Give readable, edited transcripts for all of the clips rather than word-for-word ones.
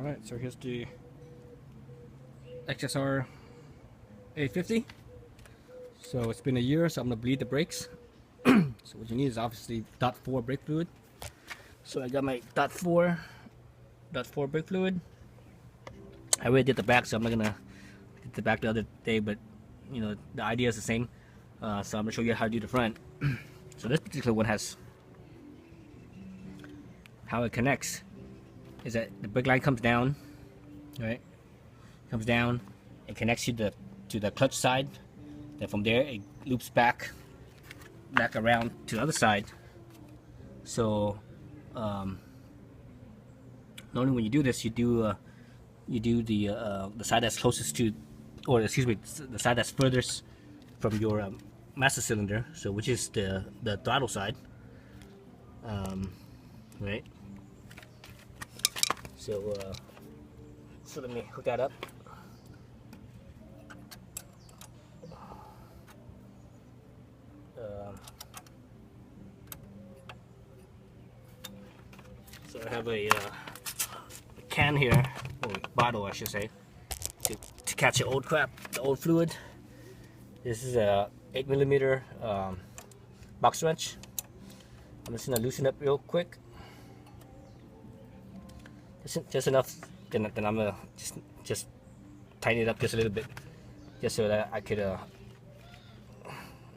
Alright, so here's the XSR900. So it's been a year, so I'm gonna bleed the brakes. So what you need is obviously .4 brake fluid. So I got my .4 brake fluid. I already did the back, so I'm not gonna do the back the other day, but you know the idea is the same. So I'm gonna show you how to do the front. So this particular one has how it connects. Is that the brake line comes down, right? Comes down, it connects you to the clutch side. Then from there it loops back around to the other side. So normally when you do this, you do the side that's closest to, or excuse me, the side that's furthest from your master cylinder. So which is the throttle side, right? So let me hook that up. So I have a can here, or bottle I should say, to catch the old crap, the old fluid. This is a 8mm box wrench. I'm just gonna loosen up real quick. Just enough, then I'm gonna just tighten it up just a little bit, just so that I could you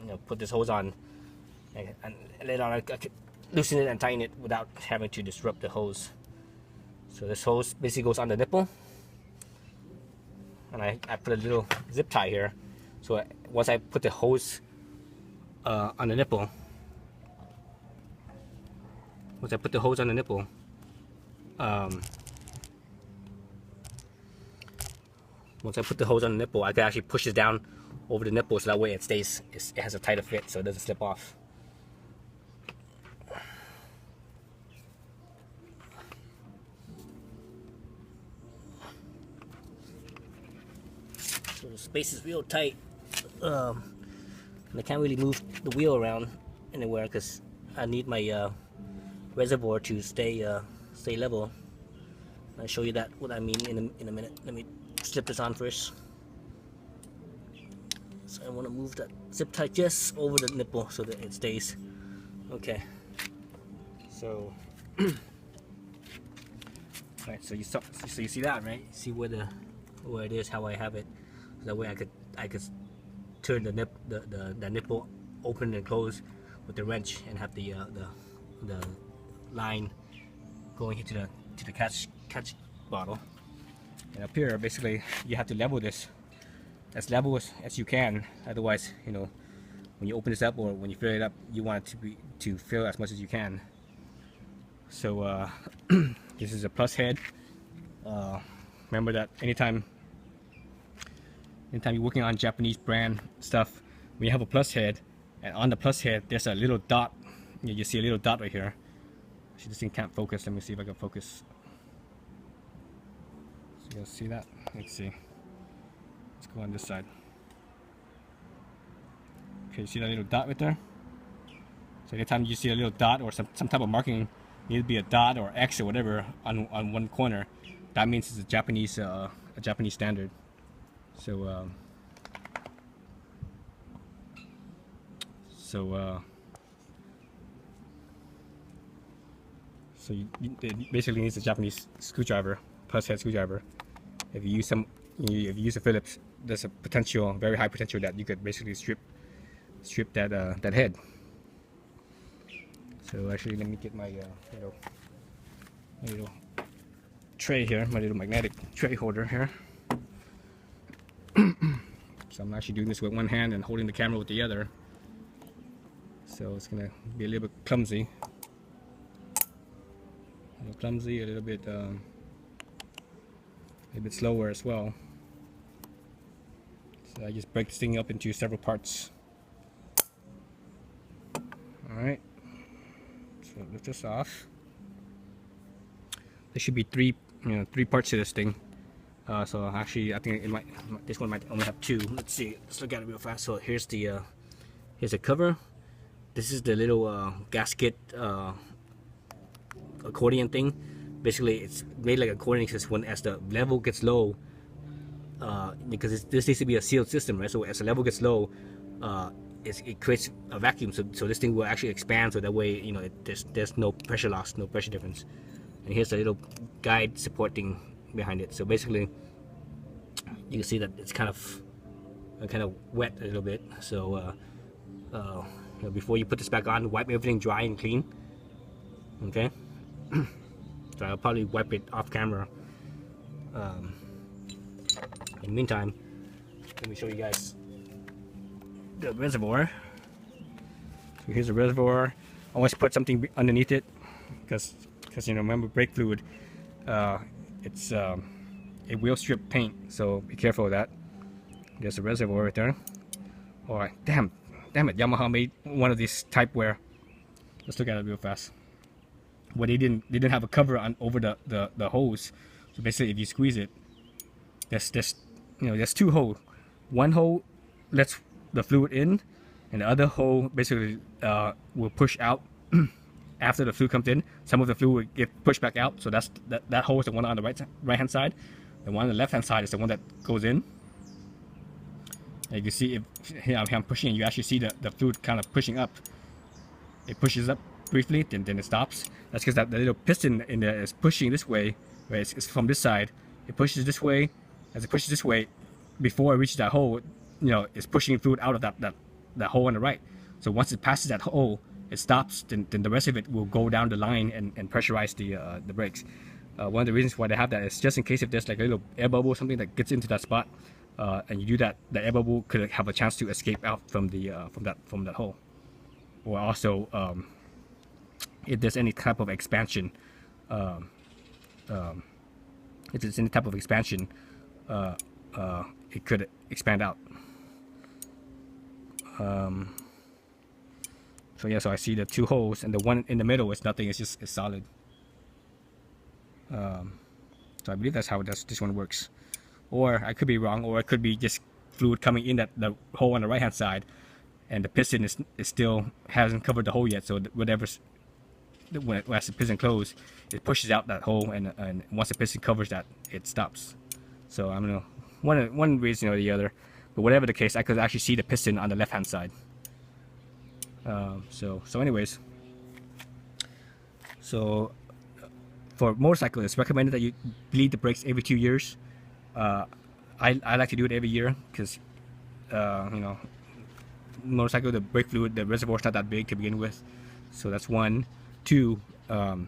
know, put this hose on, and later on I could loosen it and tighten it without having to disrupt the hose. So this hose basically goes on the nipple, and I put a little zip tie here. So once I put the hose on the nipple, once I put the hose on the nipple, I can actually push it down over the nipple, so that way it stays, it has a tighter fit, so it doesn't slip off. So the space is real tight, and I can't really move the wheel around anywhere because I need my reservoir to stay level. I'll show you that what I mean in a minute. Let me slip this on first. So I want to move that zip tie just over the nipple so that it stays. Okay. So, right. So you see that, right? See where it is, how I have it. So that way I could turn the nipple open and close with the wrench and have the line going into the catch bottle. And up here, basically, you have to level this as level as you can. Otherwise, you know, when you open this up or when you fill it up, you want it to fill as much as you can. So this is a plus head. Remember that anytime you're working on Japanese brand stuff, when you have a plus head, and on the plus head there's a little dot. You see a little dot right here. Actually, this thing can't focus. Let me see if I can focus. So you'll see that. Let's see. Let's go on this side. Okay, you see that little dot right there? So anytime you see a little dot or some type of marking, need to be a dot or X or whatever on one corner, that means it's a Japanese standard. So it basically needs a Japanese screwdriver, plus head screwdriver. If you use a Phillips, there's a potential, very high potential, that you could basically strip that head. So actually, let me get my little tray here, my little magnetic tray holder here. So I'm actually doing this with one hand and holding the camera with the other. So it's gonna be a little bit clumsy. A little bit slower as well. So I just break this thing up into several parts. Alright, so lift this off. There should be three parts to this thing. So actually, I think this one might only have two. Let's see. Let's look at it real fast. So here's the cover. This is the little gasket accordion thing basically it's made like a coordinating system. As the level gets low, because this needs to be a sealed system, right? So as the level gets low, it creates a vacuum. So this thing will actually expand. So that way, you know, there's no pressure loss, no pressure difference. And here's a little guide supporting behind it. So basically, you can see that it's kind of wet a little bit. So you know, before you put this back on, wipe everything dry and clean. Okay. So I'll probably wipe it off camera. In the meantime, let me show you guys the reservoir. So here's the reservoir. I always put something underneath it because you know, remember, brake fluid, it will strip paint, so be careful of that. There's a reservoir right there. Alright, damn it, Yamaha made one of these type where, let's look at it real fast, where they didn't have a cover on over the hose. So basically, if you squeeze it, there's you know, there's two holes. One hole lets the fluid in, and the other hole basically will push out after the fluid comes in. Some of the fluid will get pushed back out. So that hole is the one on the right hand side. The one on the left hand side is the one that goes in. And you can see, if here I'm pushing, you actually see the fluid kind of pushing up. It pushes up briefly, then it stops. That's because the little piston in there is pushing this way, where it's from this side. It pushes this way. As it pushes this way, before it reaches that hole, you know, it's pushing fluid out of that hole on the right. So once it passes that hole, it stops. Then the rest of it will go down the line and pressurize the brakes. One of the reasons why they have that is just in case if there's like a little air bubble or something that gets into that spot, and you do that, the air bubble could have a chance to escape out from that hole. Or also, if there's any type of expansion, it could expand out. So yeah, so I see the two holes, and the one in the middle is nothing. It's solid. So I believe that's how this one works. Or I could be wrong, or it could be just fluid coming in the hole on the right hand side, and the piston is still hasn't covered the hole yet. So whatever's as the piston closes, it pushes out that hole, and once the piston covers that, it stops. So I don't know, one reason or the other, but whatever the case, I could actually see the piston on the left hand side. So anyways, so for motorcycles, it's recommended that you bleed the brakes every 2 years. I like to do it every year because you know, motorcycle, the brake fluid, the reservoir is not that big to begin with. So that's one. Two, you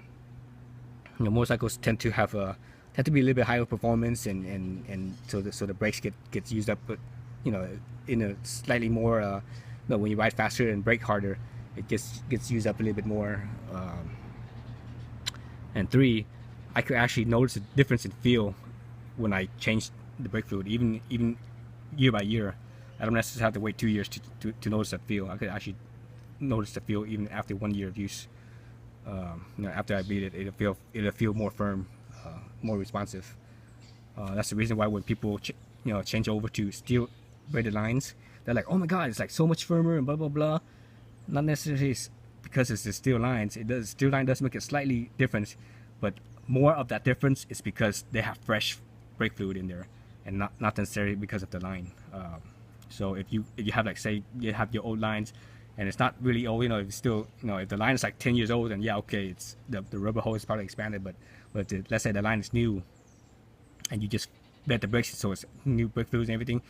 know, motorcycles tend to be a little bit higher performance, and so the brakes gets used up, but you know, in a slightly more you know, when you ride faster and brake harder, it gets used up a little bit more. And three, I could actually notice a difference in feel when I change the brake fluid, even year by year. I don't necessarily have to wait 2 years to notice that feel. I could actually notice the feel even after 1 year of use. You know, after I bleed it, it'll feel more firm, more responsive. That's the reason why when people you know, change over to steel braided lines, they're like, oh my god, it's like so much firmer and blah blah blah. Not necessarily because it's the steel lines. Steel line does make a slightly difference, but more of that difference is because they have fresh brake fluid in there, and not necessarily because of the line. So if you have, like, say you have your old lines, and it's not really old, you know, if it's still, you know, if the line is like 10 years old, then yeah, okay, it's the rubber hose is probably expanded. But let's say the line is new, and you just bed the brakes, so it's new brake fluids and everything,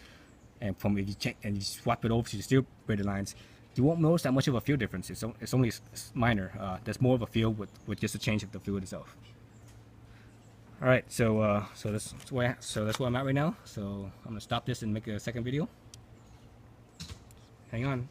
and if you check and you swap it over to the steel braided lines, you won't notice that much of a feel difference. It's only minor. There's more of a feel with just a change of the fluid itself. All right, so that's where I'm at right now. So I'm gonna stop this and make a second video. Hang on.